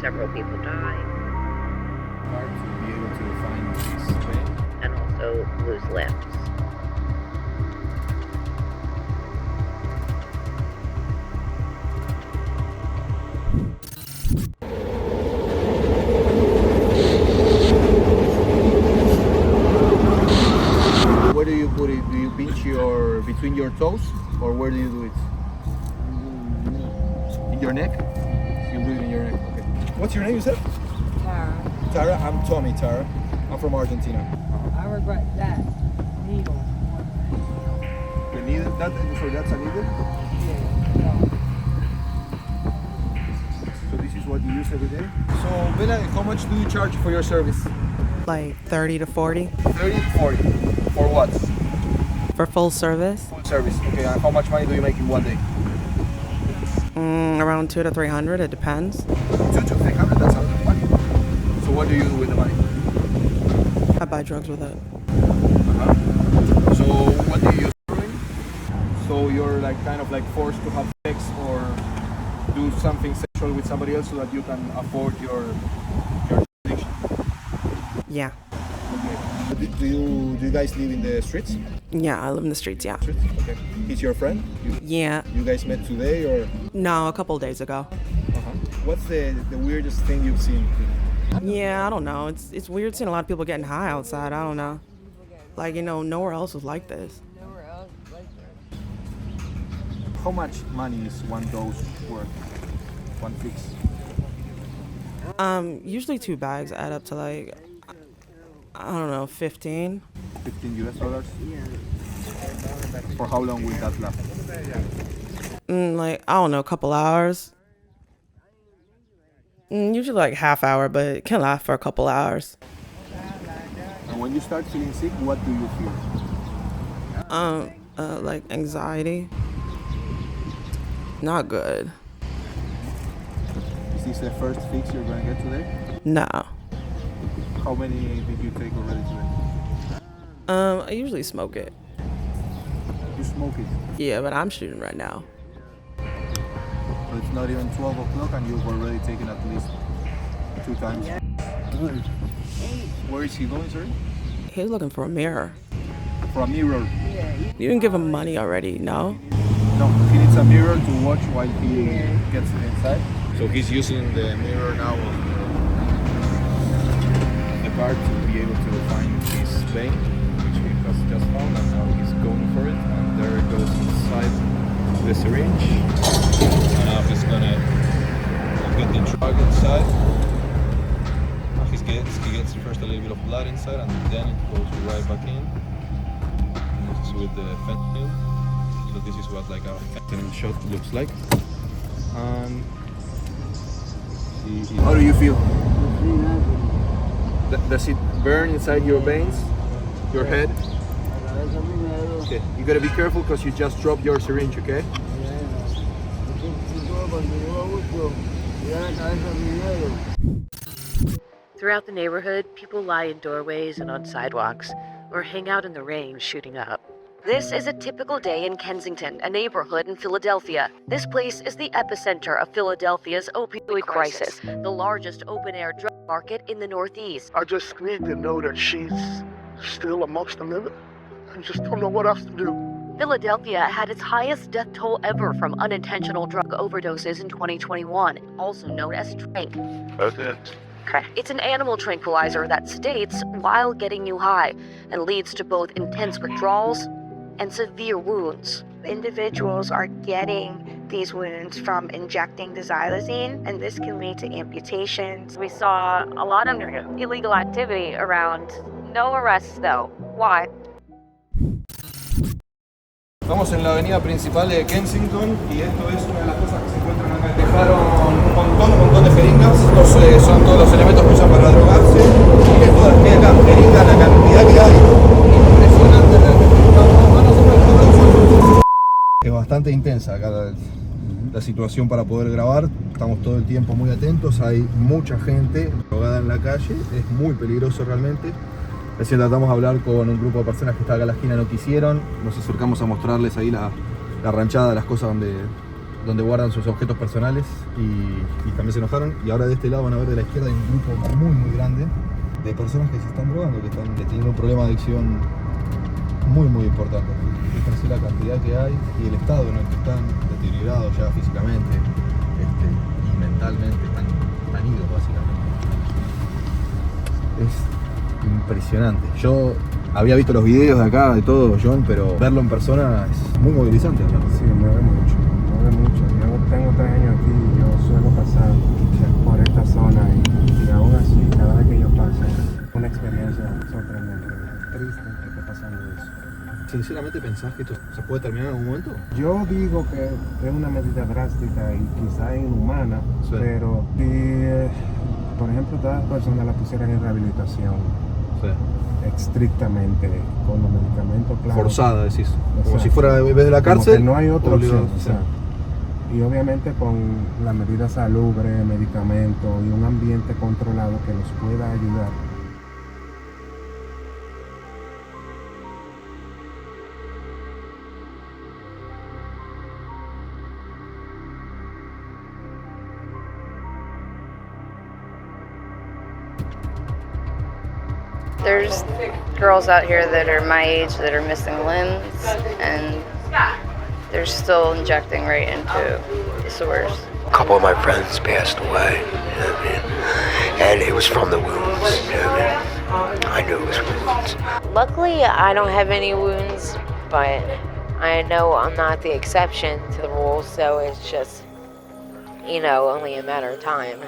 Several people died. Hard to be able to find this train. And also lose limbs. Where do you put it? Do you pinch between your toes, or where do you do it? In your neck? You do it in your neck. Okay. What's your name, you said? Tara, Tara. I'm Tommy. Tara. I'm from Argentina. I regret that. Needle. The needle. That's a needle. Yeah. So this is what you use every day. So Bella, how much do you charge for your service? Like 30 to 40 30, 40. For what? for full service. Full service. Okay. And how much money do you make in one day? Around 200 to 300, it depends. 200 to 300. That's a lot of money. So what do you do with the money? I buy drugs with it. So what do you use heroin? So you're like kind of like forced to have sex or do something sexual with somebody else so that you can afford your addiction. Yeah. Okay. Do you guys live in the streets? Yeah, I live in the streets, yeah. Okay. He's your friend? Yeah. You guys met today or? No, a couple days ago. What's the weirdest thing you've seen? Yeah, I don't know. It's weird seeing a lot of people getting high outside. I don't know. Like, nowhere else is like this. Nowhere else like that. How much money is one dose worth? One fix? Usually 2 bags add up to like, I don't know, 15. $15? For how long will that last? Like, I don't know, a couple hours. Usually like half hour, but it can last for a couple hours. And when you start feeling sick, what do you feel? Like anxiety. Not good. Is this the first fix you're gonna get today? No. How many did you take already today? I usually smoke it. You smoke it. Yeah, but I'm shooting right now. So it's not even 12 o'clock and you've already taken at least 2 times. Where is he going, sir? He's looking for a mirror. For a mirror. You didn't give him money already, no? No, he needs a mirror to watch while he gets inside. So he's using the mirror now of the car to be able to find his vein, which he has just found, and now he's going for it. And there it goes inside the syringe. Now he's gonna get the drug inside. He gets first a little bit of blood inside, and then it goes right back in. And this is with the fentanyl. So this is what like a fentanyl shot looks like. How do you feel? Does it burn inside your veins? Your head? Okay. You gotta be careful because you just dropped your syringe, okay? Throughout the neighborhood, people lie in doorways and on sidewalks, or hang out in the rain shooting up. This is a typical day in Kensington, a neighborhood in Philadelphia. This place is the epicenter of Philadelphia's opioid crisis, the largest open-air drug market in the Northeast. I just need to know that she's still amongst the living. I just don't know what else to do. Philadelphia had its highest death toll ever from unintentional drug overdoses in 2021, also known as Tranq. That's it. It's an animal tranquilizer that states while getting you high and leads to both intense withdrawals and severe wounds. Individuals are getting these wounds from injecting the xylazine, and this can lead to amputations. We saw a lot of illegal activity around. No arrests though. Why? Estamos en la avenida principal de Kensington y esto es una de las cosas que se encuentran acá. Dejaron un montón de jeringas. Estos son todos los elementos que usan para drogarse. Miren todas las que hay acá, jeringas, la cantidad que hay. Impresionante realmente. Es bastante intensa acá la situación para poder grabar. Estamos todo el tiempo muy atentos. Hay mucha gente drogada en la calle. Es muy peligroso realmente. Recién tratamos de hablar con un grupo de personas que está acá en la esquina, no quisieron. Nos acercamos a mostrarles ahí la ranchada, las cosas donde donde guardan sus objetos personales y también se enojaron. Y ahora de este lado van a ver de la izquierda hay un grupo muy grande de personas que se están drogando, que están teniendo un problema de adicción muy importante. Fíjense la cantidad que hay y el estado en el que están deteriorados ya físicamente y mentalmente, están idos básicamente. Es impresionante. Yo había visto los videos de acá, de todo, John, pero verlo en persona es muy movilizante, ¿no? Sí, mueve mucho. Yo tengo 3 años aquí y yo suelo pasar por esta zona y aún así, cada vez que yo paso, es una experiencia sorprendente, triste que esté pasando eso. ¿Sinceramente pensás que esto se puede terminar en algún momento? Yo digo que es una medida drástica y quizá inhumana, Sí. pero si, por ejemplo, todas las personas la pusieran en rehabilitación Sí. estrictamente con los medicamentos, claro. Forzada, decís. Como Exacto. si fuera en vez de la Como cárcel. que no hay otra obligado. opción. Sí. Exacto. Y obviamente con la medida salubre, medicamentos y un ambiente controlado que nos pueda ayudar. There's girls out here that are my age that are missing limbs, and they're still injecting right into the sewers. A couple of my friends passed away, you know what I mean? And it was from the wounds, you know what I mean? I knew it was wounds. Luckily, I don't have any wounds, but I know I'm not the exception to the rule, so it's just, only a matter of time.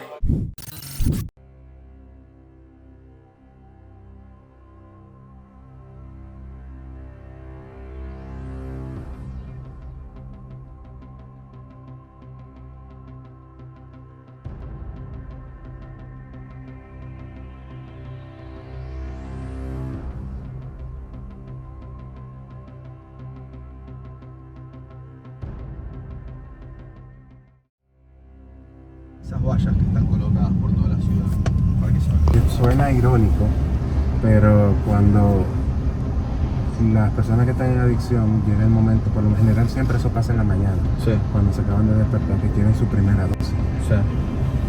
Esas vallas que están colocadas por toda la ciudad. ¿Para qué son? Suena irónico, pero cuando las personas que están en adicción llega el momento, por lo general siempre eso pasa en la mañana, Sí. cuando se acaban de despertar, que tienen su primera dosis. Sí.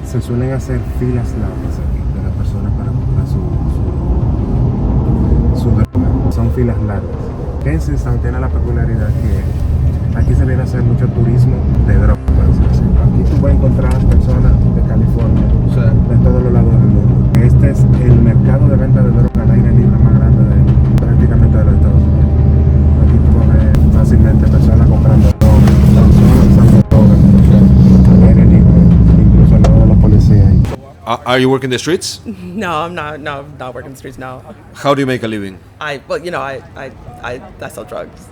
Se suelen hacer filas largas aquí de las personas para comprar su droga. Son filas largas. Kensington tiene la peculiaridad que aquí se viene a hacer mucho turismo de droga, por así decirlo. Aquí tú vas a encontrar personas de California, Sí. de todos los lados del mundo. Este es el mercado de venta de droga al aire libre más grande prácticamente de los Estados Unidos. Aquí tú vas a ver fácilmente personas comprando droga, personas usando droga al aire libre, incluso al lado de la policía. Are you working the streets? No, I'm not. No, I'm not working the streets. No, How do you make a living? I sell drugs.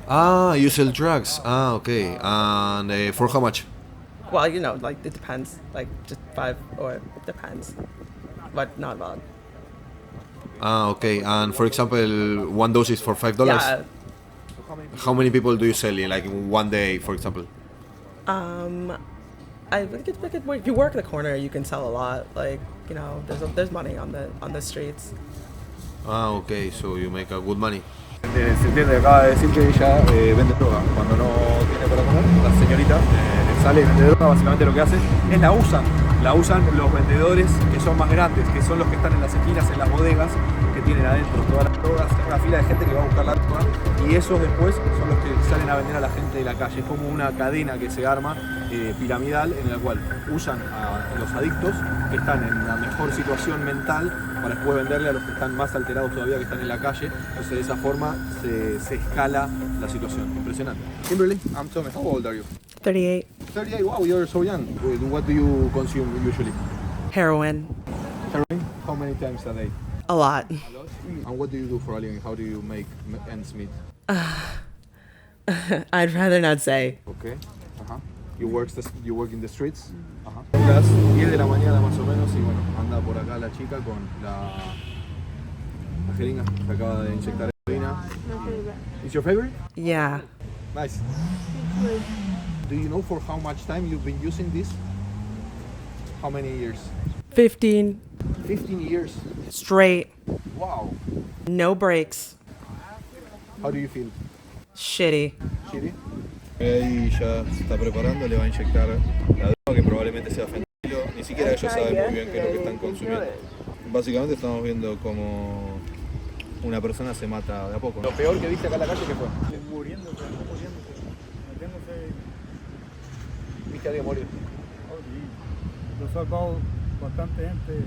Ah, you sell drugs. Ah, okay. And for how much? Well, like it depends. Like just 5 or it depends, but not a lot. Ah, okay. And for example, one dose is for $5. Yeah. How many people do you sell in, like in one day, for example? If you work the corner, you can sell a lot. Like there's money on the streets. Ah, okay. So you make a good money. Se entiende, acaba de decir que ella vende droga. Cuando no tiene para comer, la señorita sale y vende droga. Básicamente lo que hace es la usan los vendedores que son más grandes, que son los que están en las esquinas, en las bodegas, que tienen adentro todas las drogas. Hay una fila de gente que va a buscar la droga y esos después son los que salen a vender a la gente de la calle. Es como una cadena que se arma piramidal en la cual usan a los adictos que están en la mejor situación mental para después venderle a los que están más alterados todavía, que están en la calle. Entonces de esa forma se escala la situación. Impresionante. Kimberly, tell me, how old are you? 38. 38, wow, you're so young. What do you consume usually? Heroin. Heroin? How many times a day? A lot. A lot? And what do you do for a living? How do you make ends meet? I'd rather not say. Okay. Uh-huh. You work in the streets? Ajá. Las 10 de la mañana más o menos y bueno, anda por acá la chica con la jeringa que acaba de inyectar heroína. Is your favorite? Yeah. Nice. Do you know for how much time you've been using this? How many years? 15 15 years. straight. Wow. No breaks. How do you feel? Shitty. Shitty? Ahí ya se está preparando, le va a inyectar la droga que probablemente sea fentanilo. Ni siquiera ellos saben muy bien qué es lo que están consumiendo. Básicamente estamos viendo como una persona se mata de a poco. Lo peor que viste acá en la calle, ¿qué fue? Muriéndose, metiéndose. ¿Viste a alguien morir? Oh, sí. Yo he salvado bastante gente.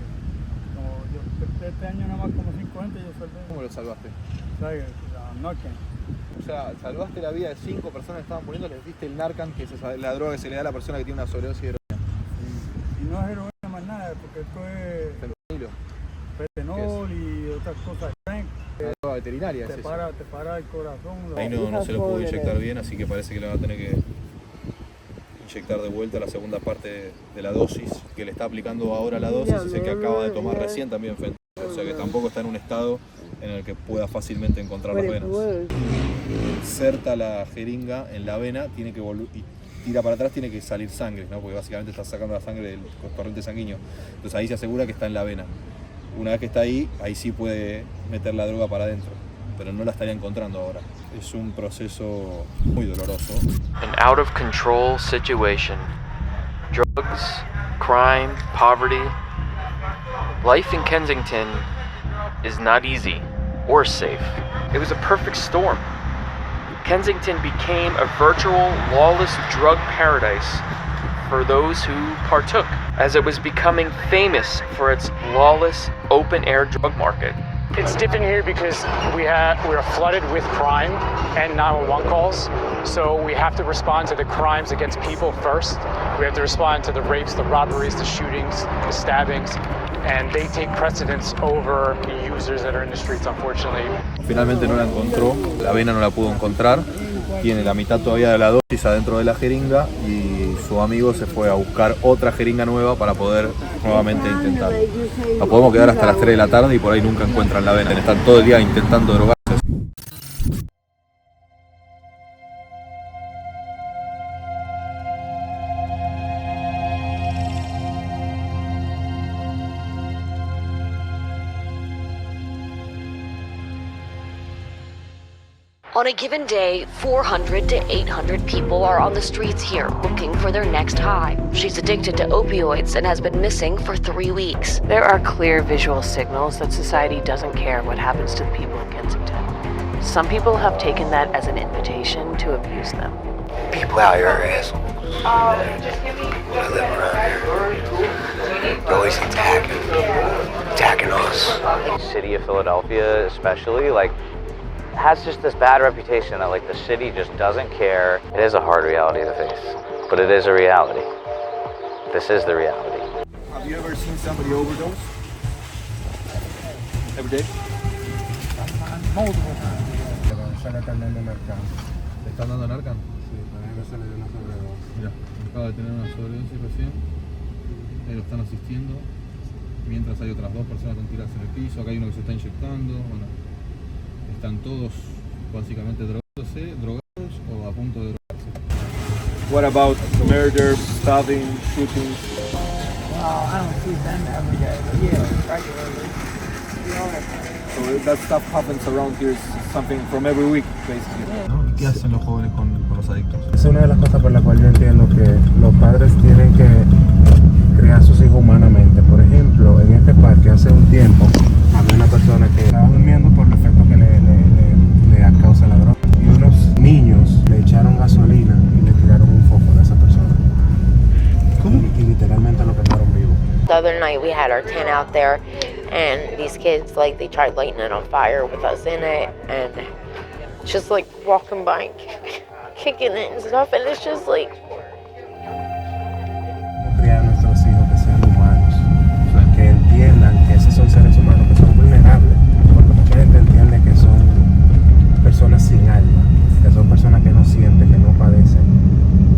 Como yo, este año nada más como 5 gente yo salvé. ¿Cómo lo salvaste? ¿Sabes? La Narcan. O sea, salvaste la vida de 5 personas que estaban muriendo, les diste el Narcan, que es la droga que se le da a la persona que tiene una sobredosis de heroína. Sí. Y no es heroína más nada, porque esto es Fentanilo. fentanol y otras cosas. Una droga veterinaria te es para el corazón. Ahí no se lo pudo inyectar bien, así que parece que le va a tener que inyectar de vuelta la segunda parte de la dosis, que le está aplicando ahora la dosis, y sé que acaba de tomar recién también fentanilo, o sea que tampoco está en un estado en el que pueda fácilmente encontrar las venas. Inserta la jeringa en la vena, tiene que y tira para atrás, tiene que salir sangre, ¿no? Porque básicamente está sacando la sangre del torrente sanguíneo. Entonces ahí se asegura que está en la vena. Una vez que está ahí sí puede meter la droga para adentro, pero no la estaría encontrando ahora. Es un proceso muy doloroso. An out of control situation. Drugs, crime, poverty. Life in Kensington is not easy or safe. It was a perfect storm. Kensington became a virtual, lawless drug paradise for those who partook, as it was becoming famous for its lawless, open-air drug market. It's different here because we're flooded with crime and 911 calls, so we have to respond to the crimes against people first. We have to respond to the rapes, the robberies, the shootings, the stabbings, and they take precedence over the users that are in the streets, unfortunately. Finalmente no la encontró, la vena no la pudo encontrar, tiene la mitad todavía de la dosis adentro de la jeringa y su amigo se fue a buscar otra jeringa nueva para poder nuevamente intentar. Nos podemos quedar hasta las 3 de la tarde y por ahí nunca encuentran la vena, están todo el día intentando drogarse. On a given day, 400 to 800 people are on the streets here looking for their next high. She's addicted to opioids and has been missing for 3 weeks. There are clear visual signals that society doesn't care what happens to the people in Kensington. Some people have taken that as an invitation to abuse them. People out here are assholes. I live around here. They're always attacking us. The city of Philadelphia especially, has just this bad reputation that the city just doesn't care. It is a hard reality to face, but it is a reality. This is the reality. Have you ever seen somebody overdose? Every day? Multiple times. Se le están dando Narcan. ¿Le están dando Narcan? Sí, parece que se le dio una sobredosis. Mira, acaba de tener una sobredosis recién. Ahí lo están asistiendo. Mientras hay otras 2 personas que están tiradas en el piso. Acá hay uno que se está inyectando. Bueno, están todos básicamente drogados o a punto de drogarse. What about murder, stabbing, shootings? Well, I don't see them every day, but yeah, regularly. So that stuff happens around here, something from every week, basically. ¿Y qué hacen los jóvenes con los adictos? Es una de las cosas por las cuales yo entiendo que los padres tienen que criar a sus hijos humanamente. Por ejemplo, en este parque hace un tiempo había una persona que estaba durmiendo por el efecto que le causa la droga. Y unos niños le echaron gasolina y le tiraron un foco a esa persona. ¿Cómo? Y literalmente lo quemaron vivo. The other night we had our tent out there and these kids they tried lighting it on fire with us in it and just walking by and kicking it and stuff and it's just criar a nuestros hijos que sean humanos, que entiendan que esos son seres humanos que son vulnerables, porque mucha gente entiende que son personas sin alma, que son personas que no sienten, que no padecen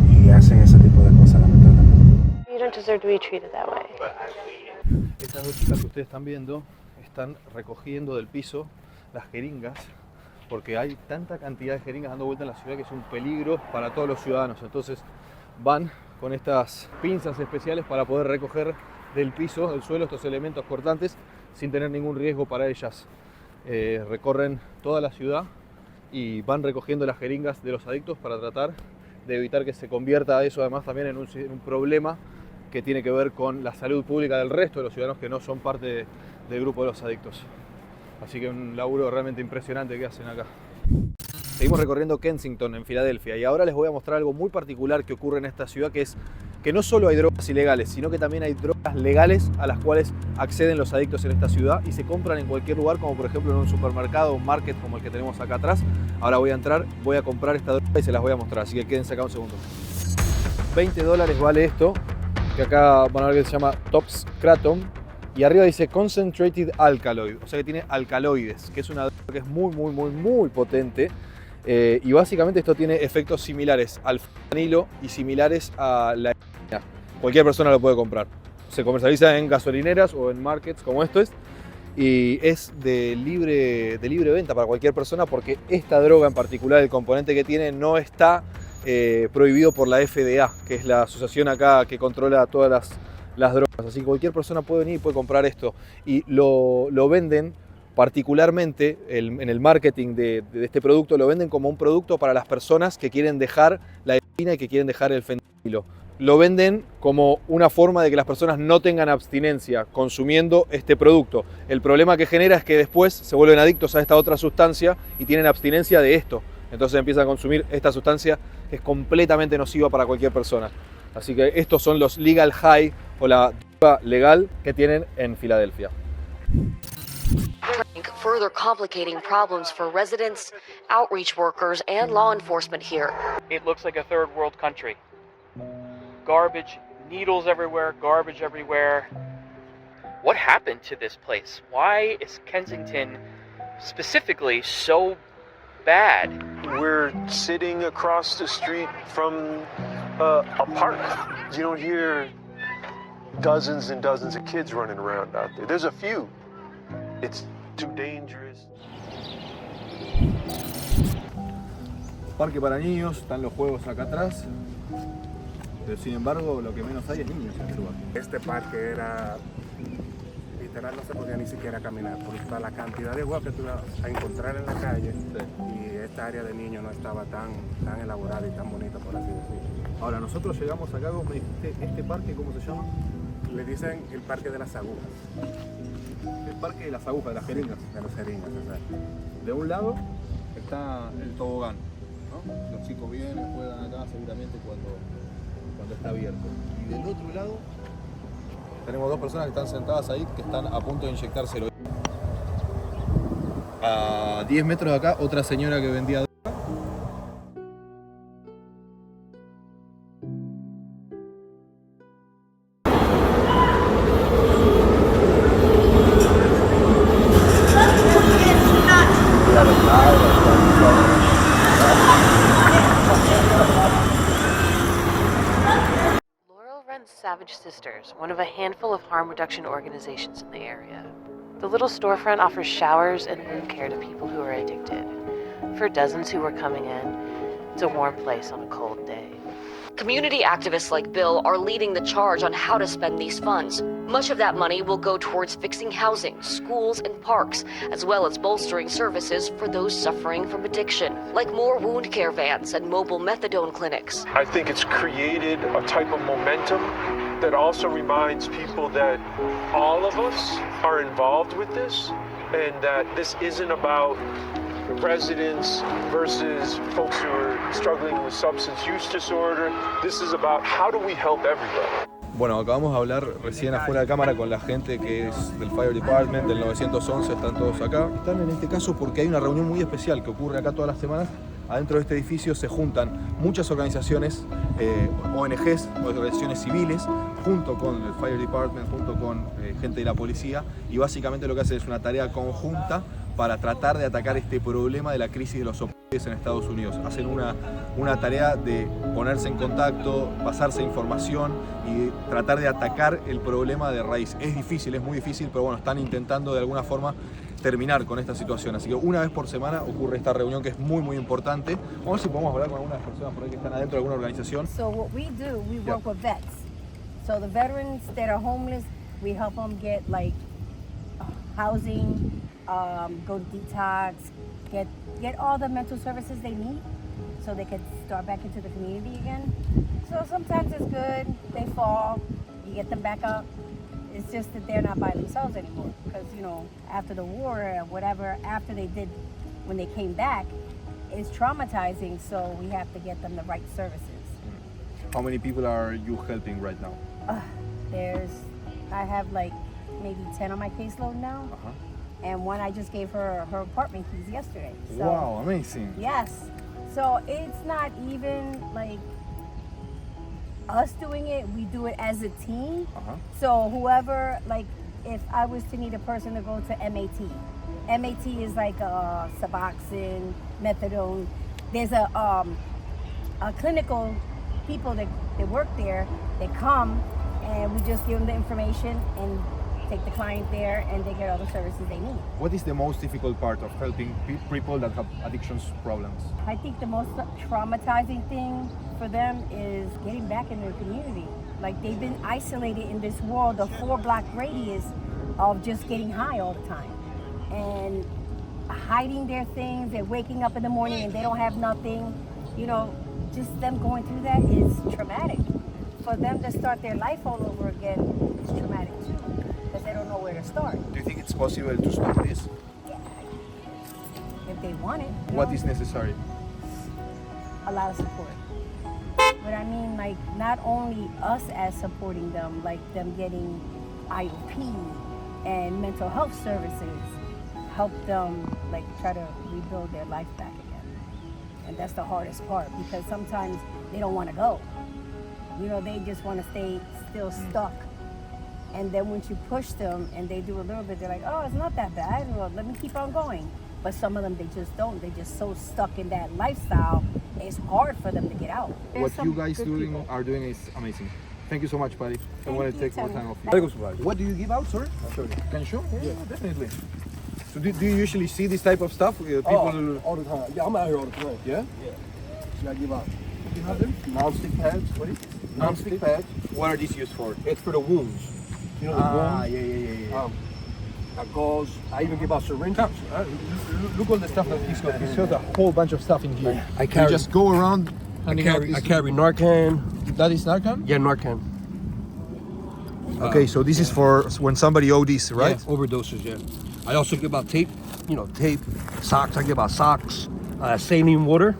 y hacen ese tipo de cosas lamentablemente. You don't deserve to be treated that way. Estas 2 chicas que ustedes están viendo están recogiendo del piso las jeringas porque hay tanta cantidad de jeringas dando vuelta en la ciudad que es un peligro para todos los ciudadanos. Entonces van con estas pinzas especiales para poder recoger del piso, del suelo, estos elementos cortantes sin tener ningún riesgo para ellas. Recorren toda la ciudad y van recogiendo las jeringas de los adictos para tratar de evitar que se convierta eso además también en un problema que tiene que ver con la salud pública del resto de los ciudadanos que no son parte del grupo de los adictos. Así que un laburo realmente impresionante que hacen acá. Seguimos recorriendo Kensington en Filadelfia y ahora les voy a mostrar algo muy particular que ocurre en esta ciudad, que es que no solo hay drogas ilegales, sino que también hay drogas legales a las cuales acceden los adictos en esta ciudad y se compran en cualquier lugar, como por ejemplo en un supermercado o un market como el que tenemos acá atrás. Ahora voy a entrar, voy a comprar esta droga y se las voy a mostrar, así que quédense acá un segundo. $20 vale esto, que acá van a ver que se llama Tops Kratom, y arriba dice Concentrated Alkaloid, o sea que tiene alcaloides, que es una droga que es muy potente. Y básicamente esto tiene efectos similares al fentanilo y similares a la heroína. Cualquier persona lo puede comprar. Se comercializa en gasolineras o en markets como esto es. Y es de libre venta para cualquier persona porque esta droga en particular, el componente que tiene, no está prohibido por la FDA, que es la asociación acá que controla todas las drogas. Así que cualquier persona puede venir y puede comprar esto. Y lo venden particularmente en el marketing de este producto, lo venden como un producto para las personas que quieren dejar la heroína y que quieren dejar el fentanilo. Lo venden como una forma de que las personas no tengan abstinencia consumiendo este producto. El problema que genera es que después se vuelven adictos a esta otra sustancia y tienen abstinencia de esto. Entonces empiezan a consumir esta sustancia que es completamente nociva para cualquier persona. Así que estos son los legal high o la droga legal que tienen en Filadelfia. Further complicating problems for residents, outreach workers, and law enforcement here. It looks like a third world country. Garbage, needles everywhere, garbage everywhere. What happened to this place? Why is Kensington specifically so bad? We're sitting across the street from a park. You don't hear dozens and dozens of kids running around out there. There's a few. It's too dangerous. Parque para niños, están los juegos acá atrás. Pero sin embargo, lo que menos hay es niños en este lugar. Este parque era literal, no se podía ni siquiera caminar por toda la cantidad de huevos que tú ibas a encontrar en la calle. Y esta área de niños no estaba tan elaborada y tan bonita, por así decirlo. Ahora, nosotros llegamos acá, como me dijiste, ¿este parque cómo se llama? Le dicen el Parque de las Agujas. El Parque de las Agujas, de las jeringas. De las jeringas, exacto. De un lado está el tobogán, ¿no? Los chicos vienen, juegan acá seguramente cuando está abierto. Y del otro lado tenemos dos personas que están sentadas ahí, que están a punto de inyectarse heroína. A 10 metros de acá, otra señora que vendía droga. Savage Sisters, one of a handful of harm reduction organizations in the area. The little storefront offers showers and wound care to people who are addicted. For dozens who were coming in, it's a warm place on a cold day. Community activists like Bill are leading the charge on how to spend these funds. Much of that money will go towards fixing housing, schools, and parks, as well as bolstering services for those suffering from addiction, like more wound care vans and mobile methadone clinics. I think it's created a type of momentum that also reminds people that all of us are involved with this and that this isn't about residents versus folks who are struggling with substance use disorder. This is about how do we help everybody. Bueno, acabamos de hablar recién afuera de cámara con la gente que es del Fire Department, del 911, están todos acá. Están en este caso porque hay una reunión muy especial que ocurre acá todas las semanas. Adentro de este edificio se juntan muchas organizaciones, ONGs, organizaciones civiles, junto con el Fire Department, junto con gente de la policía, y básicamente lo que hacen es una tarea conjunta para tratar de atacar este problema de la crisis de los opioides en Estados Unidos. Hacen una tarea de ponerse en contacto, pasarse información y tratar de atacar el problema de raíz. Es difícil, es muy difícil, pero bueno, están intentando de alguna forma terminar con esta situación. Así que una vez por semana ocurre esta reunión que es muy importante. Vamos a ver si podemos hablar con algunas personas por ahí que están adentro de alguna organización. So what we do, we work with vets. So the veterans that are homeless, we help them get like housing, go to detox, get all the mental services they need. so they could start back into the community again. So sometimes it's good, they fall, you get them back up. It's just that they're not by themselves anymore because, you know, after the war or whatever, after they did, when they came back, it's traumatizing, so we have to get them the right services. How many people are you helping right now? I have like maybe 10 on my caseload now. And one I just gave her apartment keys yesterday. So, wow, amazing. Yes. So it's not even like us doing it, we do it as a team. So whoever, like if I was to need a person to go to MAT is like Suboxone, methadone. There's a clinical people that work there, they come and we just give them the information and take the client there and they get all the services they need. What is the most difficult part of helping people that have addictions problems? I think the most traumatizing thing for them is getting back in their community. Like they've been isolated in this world, a 4-block radius of just getting high all the time. And hiding their things, they're waking up in the morning and they don't have nothing. You know, just them going through that is traumatic. For them to start their life all over again is traumatic too, because they don't know where to start. Do you think it's possible to stop this? Yeah, if they want it. What is necessary? A lot of support. But I mean, like, not only us as supporting them, like them getting IOP and mental health services, help them, like, try to rebuild their life back again. And that's the hardest part, because sometimes they don't want to go. You know, they just want to stay still stuck. And then once you push them and they do a little bit, they're like, oh, it's not that bad. Well, let me keep on going. But some of them, they just don't. They're just so stuck in that lifestyle. It's hard for them to get out. What you guys are doing is amazing. Thank you so much, Patty. I want to take more time off you. What do you give out, sir? Can you show? Yeah, definitely. So do you usually see this type of stuff? People all the time. Yeah, I'm out here all the time. Yeah? Yeah. So I give out. You have them? Non-stick pads. What is it? Non-stick pads. What are these used for? It's for the wounds. You know the wounds? Yeah. Gauze. I even give out syringes. Look all the stuff that he's got. He's got a whole bunch of stuff in here. I carry. You just go around. I carry Narcan. That is Narcan? Yeah, Narcan. Okay, so this is for when somebody ODs, right? Yeah, overdoses, yeah. I also give out tape, socks. I give out socks, saline water,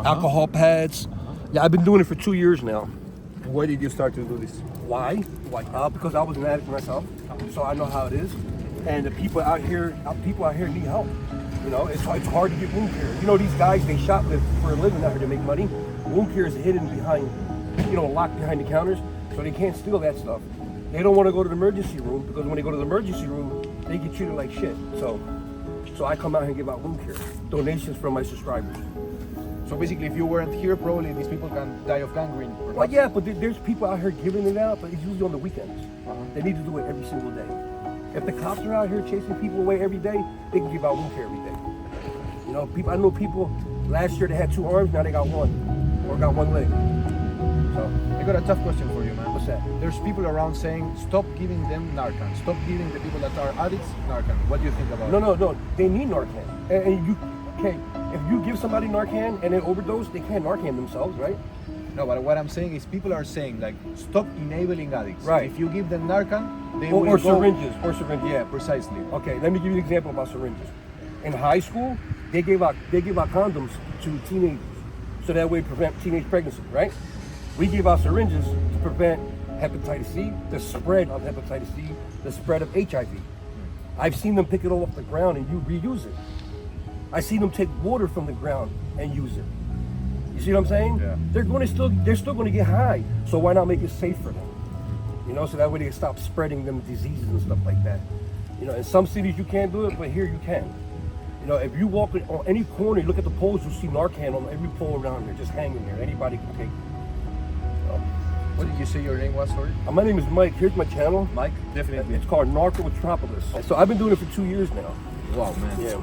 alcohol pads. Yeah, I've been doing it for 2 years now. Why did you start to do this? Why? Because I was an addict myself, so I know how it is. And the people out here need help. You know, it's hard to get wound care. You know, these guys, they shoplift for a living out here to make money. Wound care is hidden behind, locked behind the counters, so they can't steal that stuff. They don't want to go to the emergency room because when they go to the emergency room, they get treated like shit. So I come out here and give out wound care. Donations from my subscribers. So basically, if you weren't here, probably these people can die of gangrene. Well, yeah, but there's people out here giving it out, but it's usually on the weekends. They need to do it every single day. If the cops are out here chasing people away every day, they can give out wound care every day. You know, I know people, last year they had 2 arms, now they got 1, or got 1 leg. So, I got a tough question for you, man. What's that? There's people around saying, stop giving them Narcan. Stop giving the people that are addicts Narcan. What do you think about it? No. They need Narcan. And if you give somebody Narcan and they overdose, they can't Narcan themselves, right? No, but what I'm saying is people are saying, like, stop enabling addicts. Right. If you give them Narcan, they will or go... syringes. Yeah, precisely. Okay, let me give you an example about syringes. In high school, they give out condoms to teenagers, so that way prevent teenage pregnancy, right? We give out syringes to prevent hepatitis C, the spread of hepatitis C, the spread of HIV. I've seen them pick it all off the ground and reuse it. I've seen them take water from the ground and use it. You see what I'm saying? Yeah. They're still going to get high. So why not make it safe for them? You know, so that way they can stop spreading them diseases and stuff like that. You know, in some cities you can't do it, but here you can. You know, if you walk on any corner, you look at the poles, you'll see Narcan on every pole around here, just hanging there. Anybody can take it. What did you say your name was, sorry? My name is Mike. Here's my channel. Mike? Definitely. It's called Narcotropolis. So I've been doing it for 2 years now. Wow, man. Yeah.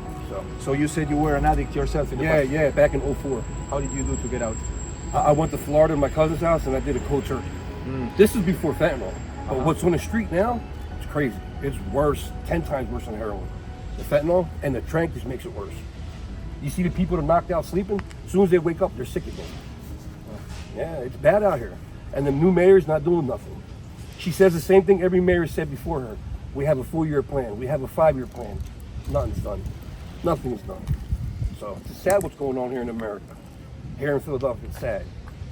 So you said you were an addict yourself in the past? Yeah, back in 04. How did you do to get out? I went to Florida to my cousin's house and I did a cold turkey. This is before fentanyl. But what's on the street now, it's crazy. It's worse, 10 times worse than heroin. The fentanyl and the trank just makes it worse. You see the people that are knocked out sleeping, as soon as they wake up, they're sick again. Yeah, it's bad out here. And the new mayor's not doing nothing. She says the same thing every mayor said before her. We have a 4-year plan. We have a 5-year plan. Nothing's done. Nothing is done. So it's sad what's going on here in America. Here in Philadelphia, it's sad. It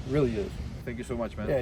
really is. Thank you so much, man. Yeah.